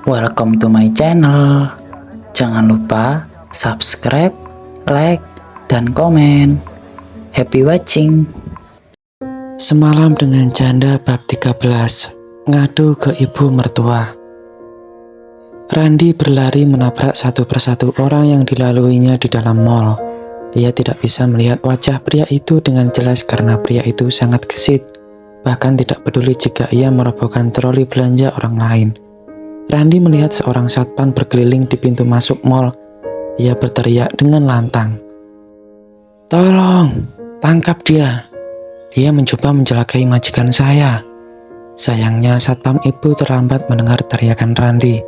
Welcome to my channel. Jangan lupa subscribe, like, dan komen. Happy watching. Semalam dengan janda bab 13, ngadu ke ibu mertua. Randi berlari menabrak satu persatu orang yang dilaluinya di dalam mall. Ia tidak bisa melihat wajah pria itu dengan jelas karena pria itu sangat gesit, bahkan tidak peduli jika ia merobohkan troli belanja orang lain. Randi melihat seorang satpam berkeliling di pintu masuk mall. Ia berteriak dengan lantang, "Tolong, tangkap dia. Dia mencoba mencelakai majikan saya." Sayangnya satpam itu terlambat mendengar teriakan Randi.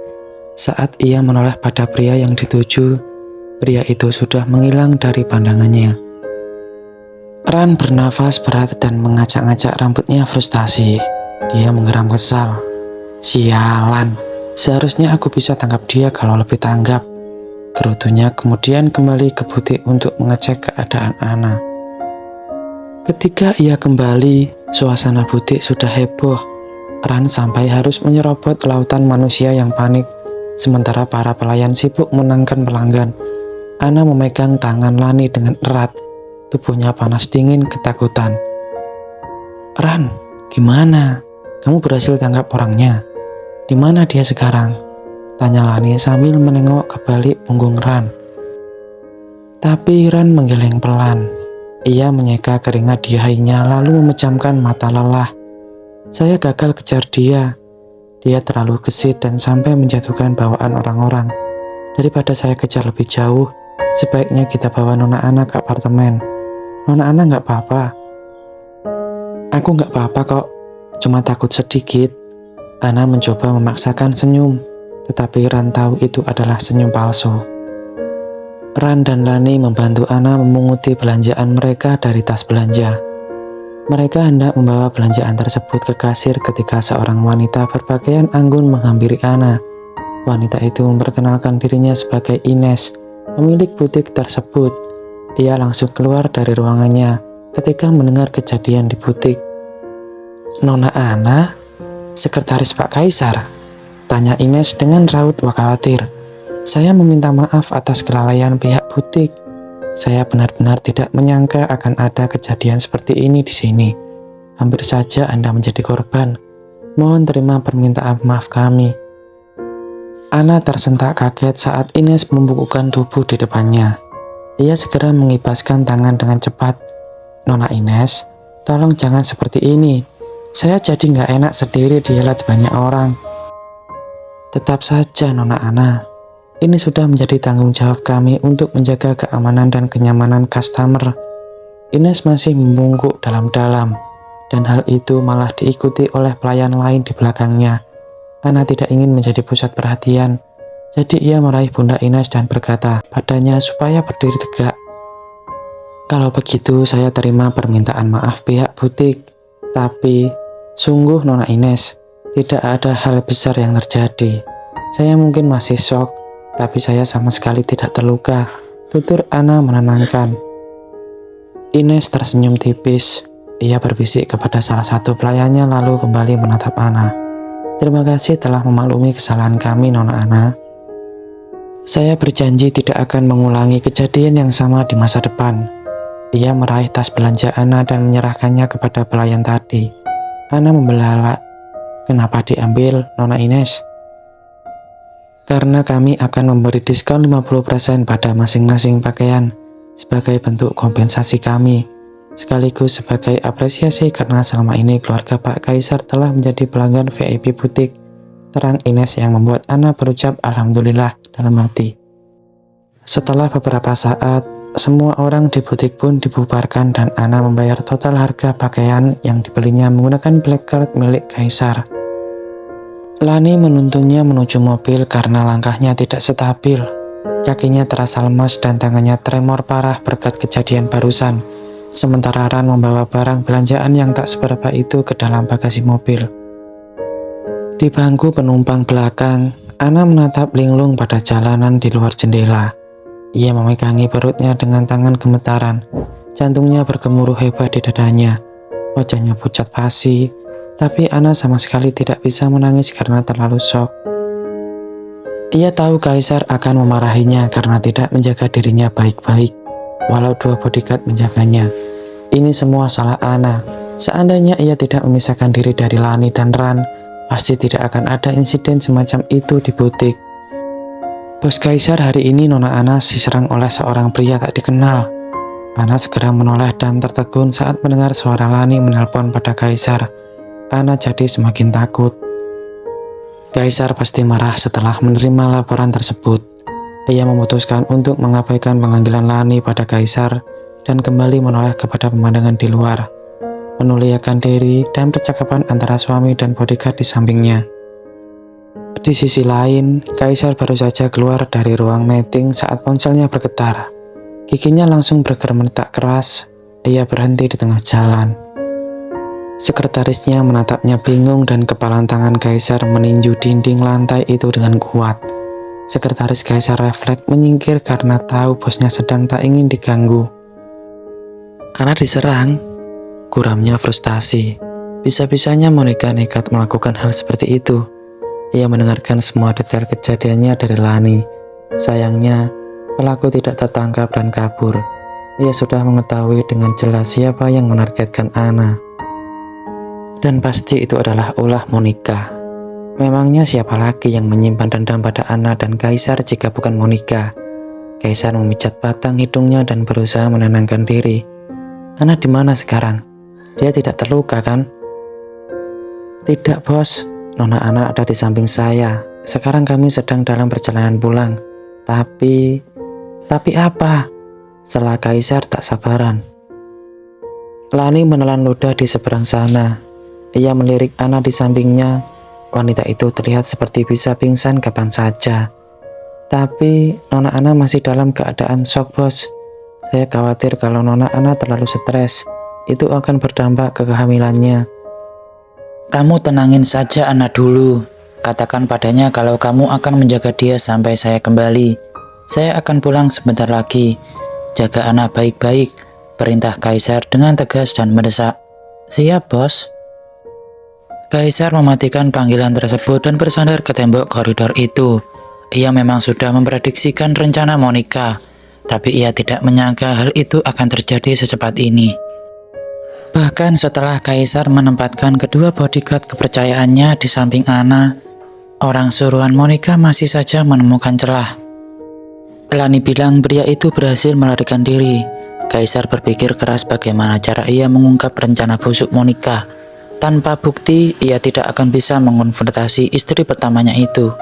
Saat ia menoleh pada pria yang dituju, pria itu sudah menghilang dari pandangannya. Ran bernafas berat dan mengacak-ngacak rambutnya frustasi. Dia menggeram kesal. "Sialan, seharusnya aku bisa tangkap dia kalau lebih tanggap." Gerutunya kemudian kembali ke butik untuk mengecek keadaan Ana. Ketika ia kembali, suasana butik sudah heboh. Ran sampai harus menyerobot lautan manusia yang panik, sementara para pelayan sibuk menenangkan pelanggan. Ana memegang tangan Lani dengan erat. Tubuhnya panas dingin ketakutan. "Ran, gimana? Kamu berhasil tangkap orangnya? Di mana dia sekarang?" tanya Lani sambil menengok ke balik punggung Ran. Tapi Ran menggeleng pelan. Ia menyeka keringat di dahinya lalu memejamkan mata lelah. "Saya gagal kejar dia. Dia terlalu gesit dan sampai menjatuhkan bawaan orang-orang. Daripada saya kejar lebih jauh, sebaiknya kita bawa Nona Ana ke apartemen. Nona Ana nggak apa-apa." "Aku nggak apa-apa kok, cuma takut sedikit." Ana mencoba memaksakan senyum, tetapi Ran tahu itu adalah senyum palsu. Ran dan Lani membantu Ana memunguti belanjaan mereka dari tas belanja. Mereka hendak membawa belanjaan tersebut ke kasir ketika seorang wanita berpakaian anggun menghampiri Ana. Wanita itu memperkenalkan dirinya sebagai Ines, pemilik butik tersebut. Ia langsung keluar dari ruangannya ketika mendengar kejadian di butik. "Nona Ana, sekretaris Pak Kaisar?" tanya Ines dengan raut khawatir. "Saya meminta maaf atas kelalaian pihak butik. Saya benar-benar tidak menyangka akan ada kejadian seperti ini di sini. Hampir saja Anda menjadi korban. Mohon terima permintaan maaf kami." Ana tersentak kaget saat Ines membukukan tubuh di depannya. Ia segera mengibaskan tangan dengan cepat. "Nona Ines, tolong jangan seperti ini. Saya jadi nggak enak sendiri dilihat banyak orang." "Tetap saja Nona Ana. Ini sudah menjadi tanggung jawab kami untuk menjaga keamanan dan kenyamanan customer." Ines masih membungkuk dalam-dalam, dan hal itu malah diikuti oleh pelayan lain di belakangnya. Ana tidak ingin menjadi pusat perhatian, jadi ia meraih pundak Ines dan berkata padanya supaya berdiri tegak. "Kalau begitu saya terima permintaan maaf pihak butik. Tapi, sungguh Nona Ines, tidak ada hal besar yang terjadi. Saya mungkin masih shock, tapi saya sama sekali tidak terluka," tutur Ana menenangkan. Ines tersenyum tipis. Ia berbisik kepada salah satu pelayannya lalu kembali menatap Ana. "Terima kasih telah memaklumi kesalahan kami, Nona Ana. Saya berjanji tidak akan mengulangi kejadian yang sama di masa depan." Ia meraih tas belanja Ana dan menyerahkannya kepada pelayan tadi. Ana membelalak. "Kenapa diambil, Nona Ines?" "Karena kami akan memberi diskon 50% pada masing-masing pakaian sebagai bentuk kompensasi kami, sekaligus sebagai apresiasi karena selama ini keluarga Pak Kaisar telah menjadi pelanggan VIP butik," terang Ines yang membuat Ana berucap alhamdulillah dalam hati. Setelah beberapa saat, semua orang di butik pun dibubarkan dan Ana membayar total harga pakaian yang dibelinya menggunakan black card milik Kaisar. Lani menuntunnya menuju mobil karena langkahnya tidak stabil. Kakinya terasa lemas dan tangannya tremor parah berkat kejadian barusan. Sementara Ran membawa barang belanjaan yang tak seberapa itu ke dalam bagasi mobil. Di bangku penumpang belakang, Ana menatap linglung pada jalanan di luar jendela. Ia memegangi perutnya dengan tangan gemetaran. Jantungnya bergemuruh hebat di dadanya. Wajahnya pucat pasi. Tapi Ana sama sekali tidak bisa menangis karena terlalu shock. Ia tahu Kaisar akan memarahinya karena tidak menjaga dirinya baik-baik, walau 2 bodyguard menjaganya. Ini semua salah Anna. Seandainya ia tidak memisahkan diri dari Lani dan Ran, pasti tidak akan ada insiden semacam itu di butik. Bos Kaisar hari ini Nona Anna diserang oleh seorang pria tak dikenal. Anna segera menoleh dan tertegun saat mendengar suara Lani menelpon pada Kaisar. Anna jadi semakin takut. Kaisar pasti marah setelah menerima laporan tersebut. Ia memutuskan untuk mengabaikan panggilan Lani pada Kaisar dan kembali menoleh kepada pemandangan di luar, menuliakan diri dan percakapan antara suami dan bodyguard di sampingnya. Di sisi lain, Kaisar baru saja keluar dari ruang meeting saat ponselnya bergetar. Giginya langsung bergemeretak keras. Ia berhenti di tengah jalan. Sekretarisnya menatapnya bingung dan kepalan tangan Kaisar meninju dinding lantai itu dengan kuat. Sekretaris Kaisar refleks menyingkir karena tahu bosnya sedang tak ingin diganggu. Anna diserang, guramnya frustasi. Bisa-bisanya Monica nekat melakukan hal seperti itu. Ia mendengarkan semua detail kejadiannya dari Lani. Sayangnya, pelaku tidak tertangkap dan kabur. Ia sudah mengetahui dengan jelas siapa yang menargetkan Anna. Dan pasti itu adalah ulah Monica. Memangnya siapa lagi yang menyimpan dendam pada Anna dan Kaisar jika bukan Monica? Kaisar memijat batang hidungnya dan berusaha menenangkan diri. Anna di mana sekarang? Dia tidak terluka kan? Tidak bos, Nona Anna ada di samping saya. Sekarang kami sedang dalam perjalanan pulang. Tapi apa? Setelah Kaisar tak sabaran. Lani menelan ludah di seberang sana. Ia melirik Anna di sampingnya. Wanita itu terlihat seperti bisa pingsan kapan saja. Tapi Nona Anna masih dalam keadaan shock bos. Saya khawatir kalau Nona Anna terlalu stres, itu akan berdampak ke kehamilannya. Kamu tenangin saja Anna dulu. Katakan padanya kalau kamu akan menjaga dia sampai saya kembali. Saya akan pulang sebentar lagi. Jaga Anna baik-baik, perintah Kaisar dengan tegas dan mendesak. Siap bos. Kaisar mematikan panggilan tersebut dan bersandar ke tembok koridor itu. Ia memang sudah memprediksikan rencana Monica, tapi ia tidak menyangka hal itu akan terjadi secepat ini. Bahkan setelah Kaisar menempatkan kedua bodyguard kepercayaannya di samping Anna, orang suruhan Monica masih saja menemukan celah. Lani bilang pria itu berhasil melarikan diri. Kaisar berpikir keras bagaimana cara ia mengungkap rencana busuk Monica. Tanpa bukti, ia tidak akan bisa mengonfrontasi istri pertamanya itu.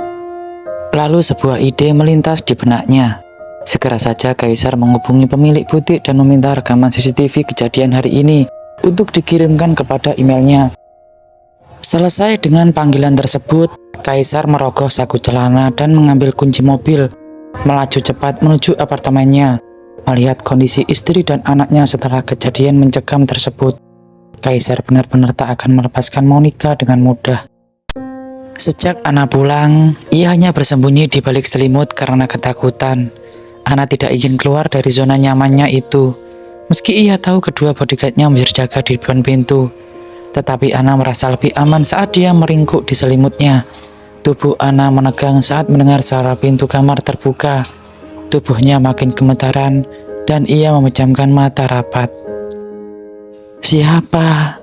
Lalu sebuah ide melintas di benaknya. Segera saja Kaisar menghubungi pemilik butik dan meminta rekaman CCTV kejadian hari ini untuk dikirimkan kepada emailnya. Selesai dengan panggilan tersebut, Kaisar merogoh saku celana dan mengambil kunci mobil, melaju cepat menuju apartemennya. Melihat kondisi istri dan anaknya setelah kejadian mencekam tersebut, Kaisar benar-benar tak akan melepaskan Monica dengan mudah. Sejak Anna pulang, ia hanya bersembunyi di balik selimut karena ketakutan. Anna tidak ingin keluar dari zona nyamannya itu. Meski ia tahu kedua bodyguardnya berjaga di depan pintu, tetapi Anna merasa lebih aman saat dia meringkuk di selimutnya. Tubuh Anna menegang saat mendengar suara pintu kamar terbuka. Tubuhnya makin gemetaran dan ia memejamkan mata rapat. Siapa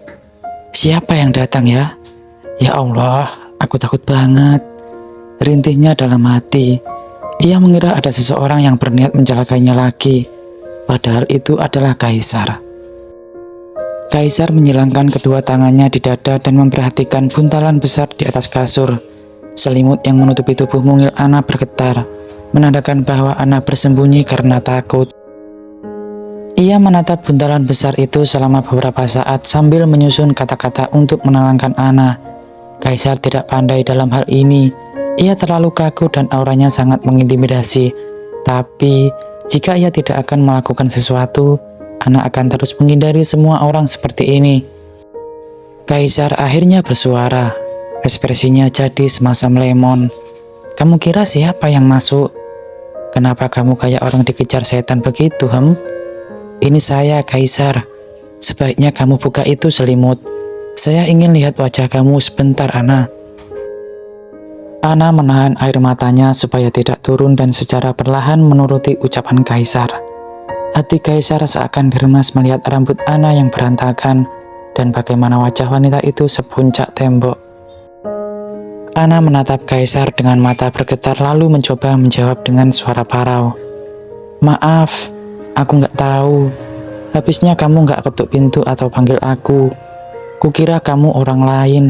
yang datang ya? Ya Allah, aku takut banget. Rintihnya dalam hati. Ia mengira ada seseorang yang berniat mencelakainya lagi. Padahal itu adalah Kaisar. Kaisar menyilangkan kedua tangannya di dada dan memperhatikan buntalan besar di atas kasur. Selimut yang menutupi tubuh mungil Anna bergetar, menandakan bahwa Anna bersembunyi karena takut. Ia menatap buntalan besar itu selama beberapa saat sambil menyusun kata-kata untuk menenangkan Anna. Kaisar tidak pandai dalam hal ini. Ia terlalu kaku dan auranya sangat mengintimidasi. Tapi, jika ia tidak akan melakukan sesuatu, Anna akan terus menghindari semua orang seperti ini. Kaisar akhirnya bersuara. Ekspresinya jadi semacam lemon. Kamu kira siapa yang masuk? Kenapa kamu kayak orang dikejar setan begitu, Ini saya, Kaisar. Sebaiknya kamu buka itu selimut. Saya ingin lihat wajah kamu sebentar, Anna. Ana menahan air matanya supaya tidak turun dan secara perlahan menuruti ucapan Kaisar. Hati Kaisar seakan diremas melihat rambut Ana yang berantakan dan bagaimana wajah wanita itu sepuncak tembok. Ana menatap Kaisar dengan mata bergetar lalu mencoba menjawab dengan suara parau. Maaf, aku nggak tahu. Habisnya kamu nggak ketuk pintu atau panggil aku. Kukira kamu orang lain.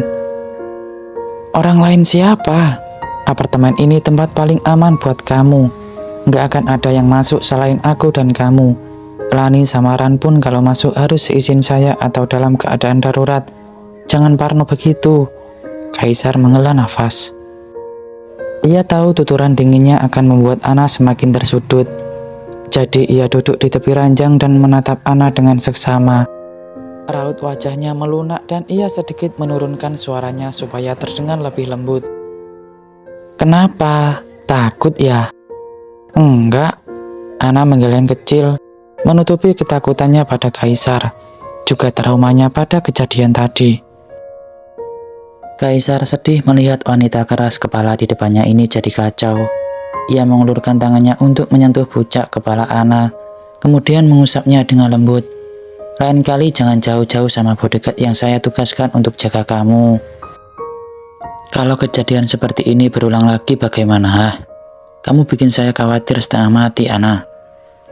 Orang lain siapa? Apartemen ini tempat paling aman buat kamu. Nggak akan ada yang masuk selain aku dan kamu. Lani sama Ran pun kalau masuk harus seizin saya atau dalam keadaan darurat. Jangan parno begitu. Kaisar menghela nafas. Ia tahu tuturan dinginnya akan membuat Ana semakin tersudut. Jadi ia duduk di tepi ranjang dan menatap Ana dengan seksama. Raut wajahnya melunak dan ia sedikit menurunkan suaranya supaya terdengar lebih lembut. Kenapa? Takut ya? Enggak. Ana menggeleng kecil, menutupi ketakutannya pada Kaisar, juga traumanya pada kejadian tadi. Kaisar sedih melihat wanita keras kepala di depannya ini jadi kacau. Ia mengulurkan tangannya untuk menyentuh pucak kepala Ana, kemudian mengusapnya dengan lembut. Lain kali jangan jauh-jauh sama bodyguard yang saya tugaskan untuk jaga kamu. Kalau kejadian seperti ini berulang lagi bagaimana? Kamu bikin saya khawatir setengah mati, Ana.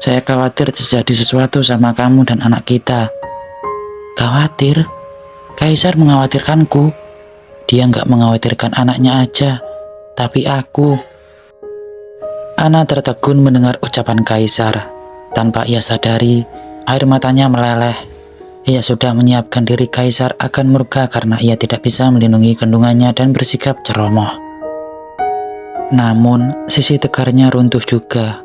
Saya khawatir terjadi sesuatu sama kamu dan anak kita. Khawatir? Kaisar mengkhawatirkanku. Dia nggak mengkhawatirkan anaknya aja, tapi aku. Ana tertegun mendengar ucapan Kaisar. Tanpa ia sadari, air matanya meleleh. Ia sudah menyiapkan diri Kaisar akan murka karena ia tidak bisa melindungi kandungannya dan bersikap ceromoh. Namun, sisi tegarnya runtuh juga.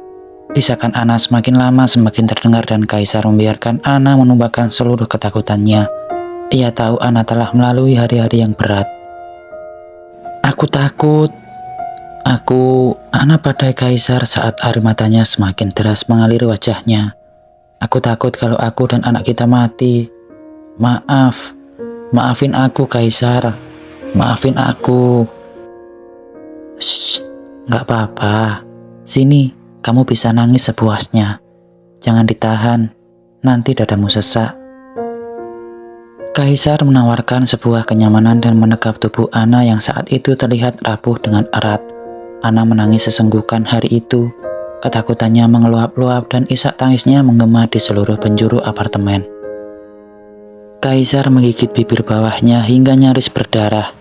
Isakan Ana semakin lama semakin terdengar dan Kaisar membiarkan Ana menumpahkan seluruh ketakutannya. Ia tahu Ana telah melalui hari-hari yang berat. Aku takut. Ana padai Kaisar saat air matanya semakin deras mengalir wajahnya. Aku takut kalau aku dan anak kita mati. Maafin aku Kaisar. Maafin aku. Shh, gak apa-apa. Sini, kamu bisa nangis sepuasnya. Jangan ditahan, nanti dadamu sesak. Kaisar menawarkan sebuah kenyamanan dan menekap tubuh Ana yang saat itu terlihat rapuh dengan erat. Ana menangis sesenggukan hari itu. Ketakutannya mengeluap-luap dan isak tangisnya menggema di seluruh penjuru apartemen. Kaisar menggigit bibir bawahnya hingga nyaris berdarah.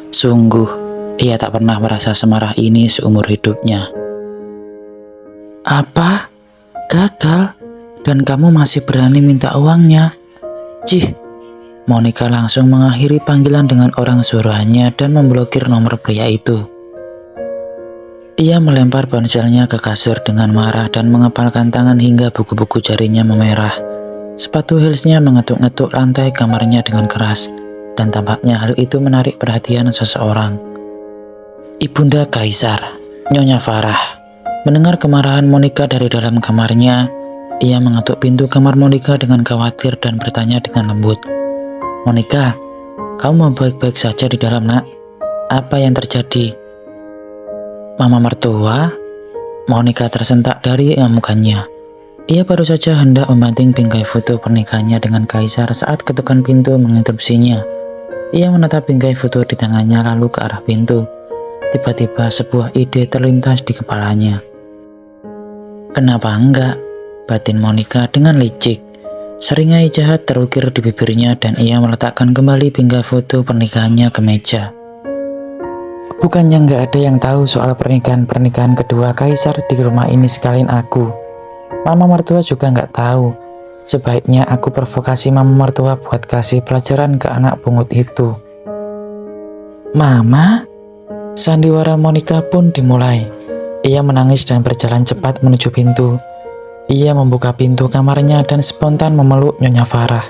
Sungguh, ia tak pernah merasa semarah ini seumur hidupnya. Apa? Gagal? Dan kamu masih berani minta uangnya? Cih! Monica langsung mengakhiri panggilan dengan orang suruhannya dan memblokir nomor pria itu. Ia melempar ponselnya ke kasur dengan marah dan mengepalkan tangan hingga buku-buku jarinya memerah. Sepatu heelsnya mengetuk-ngetuk lantai kamarnya dengan keras, dan tampaknya hal itu menarik perhatian seseorang. Ibunda Kaisar, Nyonya Farah, mendengar kemarahan Monica dari dalam kamarnya. Ia mengetuk pintu kamar Monica dengan khawatir dan bertanya dengan lembut. Monica, kamu mau baik-baik saja di dalam, nak? Apa yang terjadi? Mama mertua? Monica tersentak dari amukannya. Ia baru saja hendak membanting bingkai foto pernikahannya dengan Kaisar saat ketukan pintu menginterupsinya. Ia menatap bingkai foto di tangannya lalu ke arah pintu. Tiba-tiba sebuah ide terlintas di kepalanya. Kenapa enggak? Batin Monica dengan licik. Seringai jahat terukir di bibirnya dan ia meletakkan kembali bingkai foto pernikahannya ke meja. Bukannya nggak ada yang tahu soal pernikahan kedua Kaisar di rumah ini sekalian aku. Mama mertua juga nggak tahu. Sebaiknya aku provokasi mama mertua buat kasih pelajaran ke anak pungut itu. Mama? Sandiwara Monica pun dimulai. Ia menangis dan berjalan cepat menuju pintu. Ia membuka pintu kamarnya dan spontan memeluk Nyonya Farah.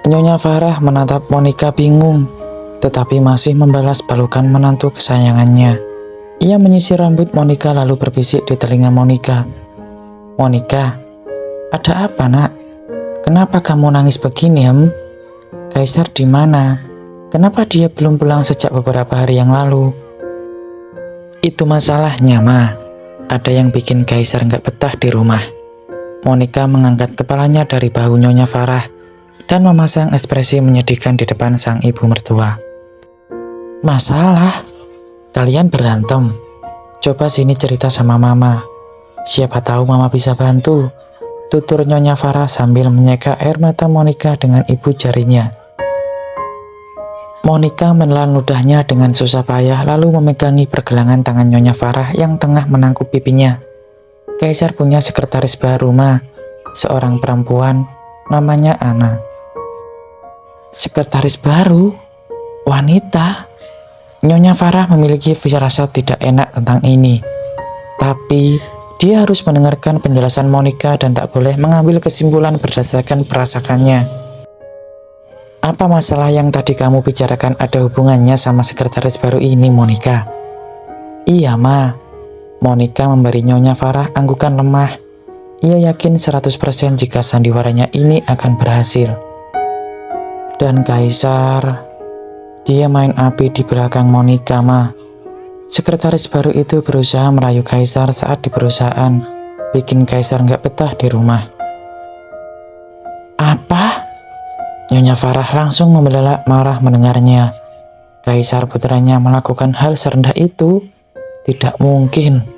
Nyonya Farah menatap Monica bingung, tetapi masih membalas pelukan menantu kesayangannya. Ia menyisir rambut Monica lalu berbisik di telinga Monica. Monica, ada apa nak? Kenapa kamu nangis begini, Kaisar di mana? Kenapa dia belum pulang sejak beberapa hari yang lalu? Itu masalahnya, Ma. Ada yang bikin Kaisar nggak betah di rumah. Monica mengangkat kepalanya dari bahu Nyonya Farah dan memasang ekspresi menyedihkan di depan sang ibu mertua. Masalah? Kalian berantem? Coba sini cerita sama Mama. Siapa tahu Mama bisa bantu. Tutur Nyonya Farah sambil menyeka air mata Monica dengan ibu jarinya. Monica menelan ludahnya dengan susah payah lalu memegangi pergelangan tangan Nyonya Farah yang tengah menangkup pipinya. Kaisar punya sekretaris baru, Ma. Seorang perempuan, namanya Ana. Sekretaris baru? Wanita? Nyonya Farah memiliki firasat tidak enak tentang ini. Tapi, dia harus mendengarkan penjelasan Monica dan tak boleh mengambil kesimpulan berdasarkan perasakannya. Apa masalah yang tadi kamu bicarakan ada hubungannya sama sekretaris baru ini, Monica? Iya, Ma. Monica memberi Nyonya Farah anggukan lemah. Ia yakin 100% jika sandiwaranya ini akan berhasil. Dan Kaisar, dia main api di belakang Monica, Ma. Sekretaris baru itu berusaha merayu Kaisar saat di perusahaan, bikin Kaisar nggak betah di rumah. Apa? Nyonya Farah langsung membelak marah mendengarnya. Kaisar putranya melakukan hal serendah itu? Tidak mungkin.